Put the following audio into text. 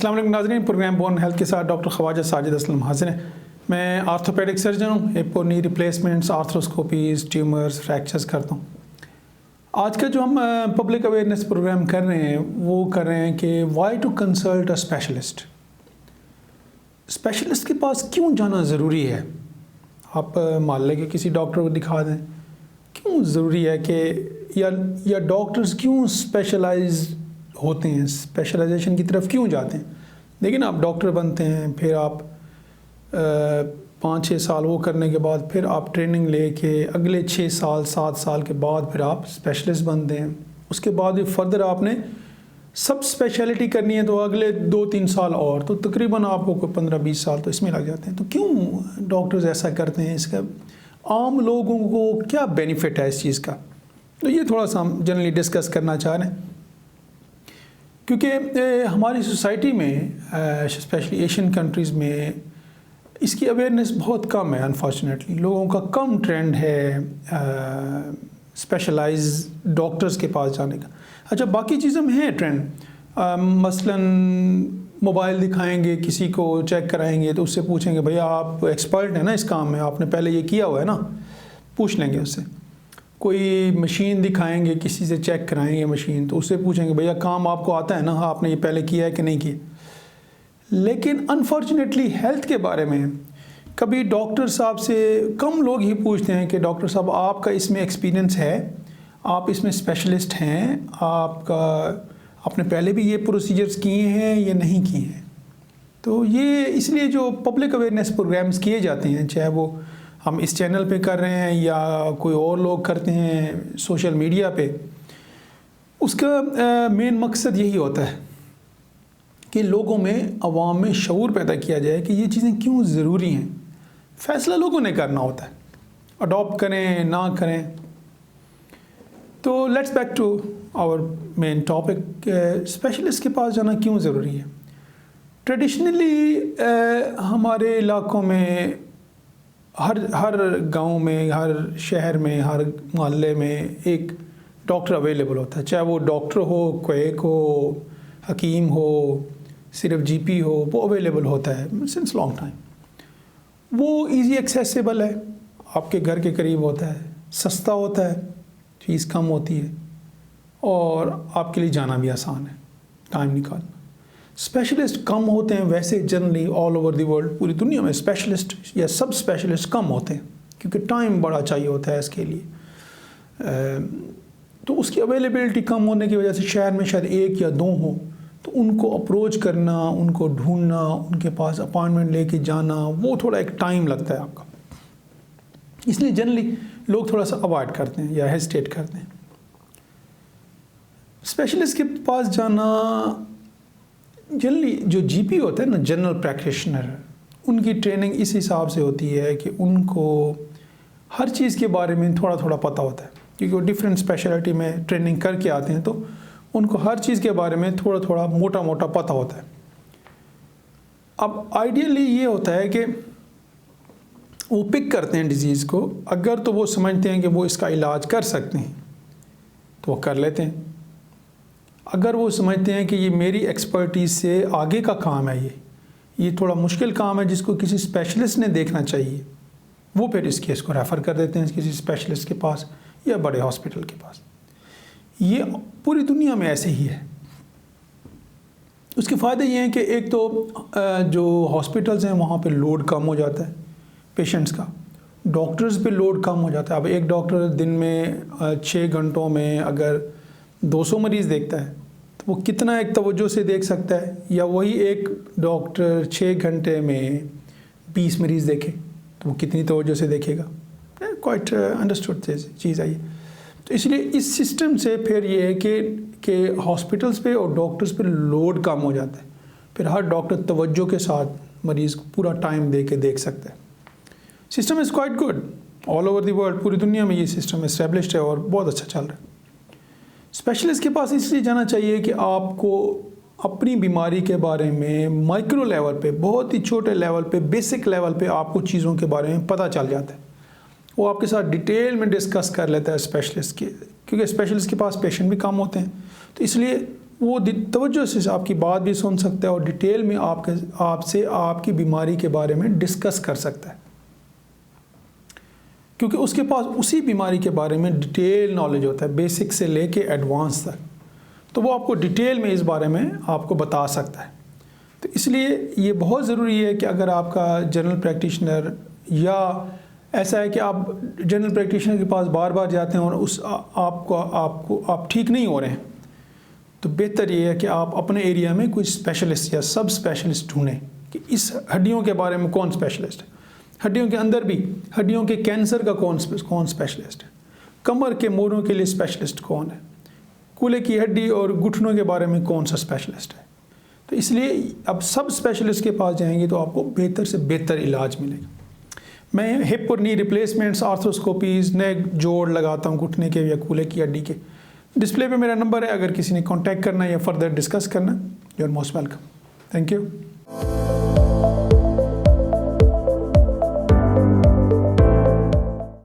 السلام علیکم ناظرین، پروگرام بون ہیلتھ کے ساتھ ڈاکٹر خواجہ ساجد اسلم حاضر ہیں۔ میں آرتھوپیڈک سرجن ہوں، ہپ نی ریپلیسمنٹس، آرتھروسکوپیز، ٹیومرز، فریکچرز کرتا ہوں۔ آج کا جو ہم پبلک اویئرنیس پروگرام کر رہے ہیں وہ کر رہے ہیں کہ why to consult a specialist. Specialist کے پاس کیوں جانا ضروری ہے؟ آپ محلے کے کسی ڈاکٹر کو دکھا دیں، کیوں ضروری ہے کہ یا ڈاکٹرز کیوں اسپیشلائز ہوتے ہیں، اسپیشلائزیشن کی طرف کیوں جاتے ہیں؟ لیکن آپ ڈاکٹر بنتے ہیں، پھر آپ 5-6 سال وہ کرنے کے بعد پھر آپ ٹریننگ لے کے اگلے 6 سال 7 سال کے بعد پھر آپ اسپیشلسٹ بنتے ہیں۔ اس کے بعد بھی فردر آپ نے سب اسپیشلٹی کرنی ہے تو اگلے 2-3 سال اور، تو تقریباً آپ کو 15-20 سال تو اس میں لگ جاتے ہیں۔ تو کیوں ڈاکٹرز ایسا کرتے ہیں؟ اس کا عام لوگوں کو کیا بینیفٹ ہے اس چیز کا؟ تو یہ تھوڑا سا ہم جنرلی ڈسکس کرنا چاہ رہے ہیں، کیونکہ ہماری سوسائٹی میں اسپیشلی ایشین کنٹریز میں اس کی اویئرنیس بہت کم ہے۔ انفارچونیٹلی لوگوں کا کم ٹرینڈ ہے اسپیشلائز ڈاکٹرز کے پاس جانے کا۔ اچھا، باقی چیزوں میں ہے ٹرینڈ، مثلاً موبائل دکھائیں گے، کسی کو چیک کرائیں گے تو اس سے پوچھیں گے بھیا آپ ایکسپرٹ ہیں نا اس کام میں، آپ نے پہلے یہ کیا ہوا ہے نا، پوچھ لیں گے اس سے۔ کوئی مشین دکھائیں گے، کسی سے چیک کرائیں گے مشین، تو اس سے پوچھیں گے بھیا کام آپ کو آتا ہے نا، آپ نے یہ پہلے کیا ہے کہ نہیں کیا۔ لیکن انفارچونیٹلی ہیلتھ کے بارے میں کبھی ڈاکٹر صاحب سے کم لوگ ہی پوچھتے ہیں کہ ڈاکٹر صاحب آپ کا اس میں ایکسپیرینس ہے، آپ اس میں اسپیشلسٹ ہیں، آپ نے پہلے بھی یہ پروسیجرز کیے ہیں یا نہیں کیے ہیں۔ تو یہ اس لیے جو پبلک اویئرنیس پروگرامز کیے جاتے ہیں، چاہے وہ ہم اس چینل پہ کر رہے ہیں یا کوئی اور لوگ کرتے ہیں سوشل میڈیا پہ، اس کا مین مقصد یہی ہوتا ہے کہ لوگوں میں، عوام میں شعور پیدا کیا جائے کہ یہ چیزیں کیوں ضروری ہیں۔ فیصلہ لوگوں نے کرنا ہوتا ہے، اڈاپٹ کریں نہ کریں۔ تو let's back to our main topic, specialist کے پاس جانا کیوں ضروری ہے۔ ٹریڈیشنلی ہمارے علاقوں میں ہر گاؤں میں، ہر شہر میں، ہر محلے میں ایک ڈاکٹر اویلیبل ہوتا ہے، چاہے وہ ڈاکٹر ہو، کویک ہو، حکیم ہو، صرف جی پی ہو، وہ اویلیبل ہوتا ہے سنس لانگ ٹائم۔ وہ ایزی ایکسیسیبل ہے، آپ کے گھر کے قریب ہوتا ہے، سستا ہوتا ہے، فیس کم ہوتی ہے، اور آپ کے لیے جانا بھی آسان ہے، ٹائم نکالنا۔ اسپیشلسٹ کم ہوتے ہیں ویسے generally all over the world, پوری دنیا میں اسپیشلسٹ یا سب اسپیشلسٹ کم ہوتے ہیں، کیونکہ ٹائم بڑا چاہیے ہوتا ہے اس کے لیے۔ تو اس کی اویلیبلٹی کم ہونے کی وجہ سے شہر میں شاید 1 یا 2 ہوں، تو ان کو اپروچ کرنا، ان کو ڈھونڈنا، ان کے پاس اپائنٹمنٹ لے کے جانا، وہ تھوڑا ایک ٹائم لگتا ہے آپ کا۔ اس لیے جنرلی لوگ تھوڑا سا اوائڈ کرتے ہیں یا ہیزیٹیٹ کرتے ہیں۔ اسپیشلسٹ کے پاس جانا جنرلی جو جی پی ہوتا ہے نا، جنرل پریکٹیشنر، ان کی ٹریننگ اس حساب سے ہوتی ہے کہ ان کو ہر چیز کے بارے میں تھوڑا تھوڑا پتہ ہوتا ہے، کیونکہ وہ ڈفرینٹ اسپیشلٹی میں ٹریننگ کر کے آتے ہیں، تو ان کو ہر چیز کے بارے میں تھوڑا تھوڑا موٹا موٹا پتہ ہوتا ہے۔ اب آئیڈیلی یہ ہوتا ہے کہ وہ پک کرتے ہیں ڈیزیز کو، اگر تو وہ سمجھتے ہیں کہ وہ اس کا علاج کر سکتے ہیں تو وہ کر لیتے ہیں، اگر وہ سمجھتے ہیں کہ یہ میری ایکسپرٹیز سے آگے کا کام ہے، یہ تھوڑا مشکل کام ہے جس کو کسی اسپیشلسٹ نے دیکھنا چاہیے، وہ پھر اس کیس کو ریفر کر دیتے ہیں کسی اسپیشلسٹ کے پاس یا بڑے ہاسپٹل کے پاس۔ یہ پوری دنیا میں ایسے ہی ہے۔ اس کے فائدے یہ ہیں کہ ایک تو جو ہاسپٹلز ہیں وہاں پہ لوڈ کم ہو جاتا ہے پیشنٹس کا، ڈاکٹرز پہ لوڈ کم ہو جاتا ہے۔ اب ایک ڈاکٹر دن میں 6 گھنٹوں میں اگر 200 مریض دیکھتا ہے تو وہ کتنا ایک توجہ سے دیکھ سکتا ہے، یا وہی ایک ڈاکٹر 6 گھنٹے میں 20 مریض دیکھے تو وہ کتنی توجہ سے دیکھے گا؟ کوائٹ انڈرسٹوڈ چیز ہے یہ۔ تو اس لیے اس سسٹم سے پھر یہ ہے کہ ہاسپٹلس پہ اور ڈاکٹرز پہ لوڈ کم ہو جاتا ہے، پھر ہر ڈاکٹر توجہ کے ساتھ مریض کو پورا ٹائم دے کے دیکھ سکتا ہے۔ System is quite good all over the world, پوری دنیا میں یہ سسٹم اسٹیبلشڈ ہے اور بہت اچھا چل رہا ہے۔ اسپیشلسٹ کے پاس اس لیے جانا چاہیے کہ آپ کو اپنی بیماری کے بارے میں مائکرو لیول پہ، بہت ہی چھوٹے لیول پہ، بیسک لیول پہ آپ کو چیزوں کے بارے میں پتہ چل جاتا ہے۔ وہ آپ کے ساتھ ڈیٹیل میں ڈسکس کر لیتا ہے اسپیشلسٹ کے، کیونکہ اسپیشلسٹ کے پاس پیشنٹ بھی کم ہوتے ہیں، تو اس لیے وہ توجہ سے آپ کی بات بھی سن سکتا ہے اور ڈیٹیل میں آپ سے آپ کی بیماری کے بارے میں ڈسکس کر سکتا ہے، کیونکہ اس کے پاس اسی بیماری کے بارے میں ڈیٹیل نالج ہوتا ہے، بیسک سے لے کے ایڈوانس تک، تو وہ آپ کو ڈیٹیل میں اس بارے میں آپ کو بتا سکتا ہے۔ تو اس لیے یہ بہت ضروری ہے کہ اگر آپ کا جنرل پریکٹیشنر، یا ایسا ہے کہ آپ جنرل پریکٹیشنر کے پاس بار بار جاتے ہیں اور آپ ٹھیک نہیں ہو رہے ہیں، تو بہتر یہ ہے کہ آپ اپنے ایریا میں کوئی اسپیشلسٹ یا سب اسپیشلسٹ ڈھونڈیں کہ اس ہڈیوں کے بارے میں کون اسپیشلسٹ ہے، ہڈیوں کے اندر بھی ہڈیوں کے کینسر کا کون اسپیشلسٹ ہے، کمر کے موڑوں کے لیے اسپیشلسٹ کون ہے، کولے کی ہڈی اور گھٹنوں کے بارے میں کون سا اسپیشلسٹ ہے۔ تو اس لیے اب سب اسپیشلسٹ کے پاس جائیں گے تو آپ کو بہتر سے بہتر علاج ملے گا۔ میں ہپ اور نی ریپلیسمنٹس، آرتھروسکوپیز، نئے جوڑ لگاتا ہوں گھٹنے کے یا کولے کی ہڈی کے۔ ڈسپلے پہ میرا نمبر ہے، اگر کسی نے کانٹیکٹ کرنا ہے یا فردر ڈسکس کرنا، you are most welcome. Thank you.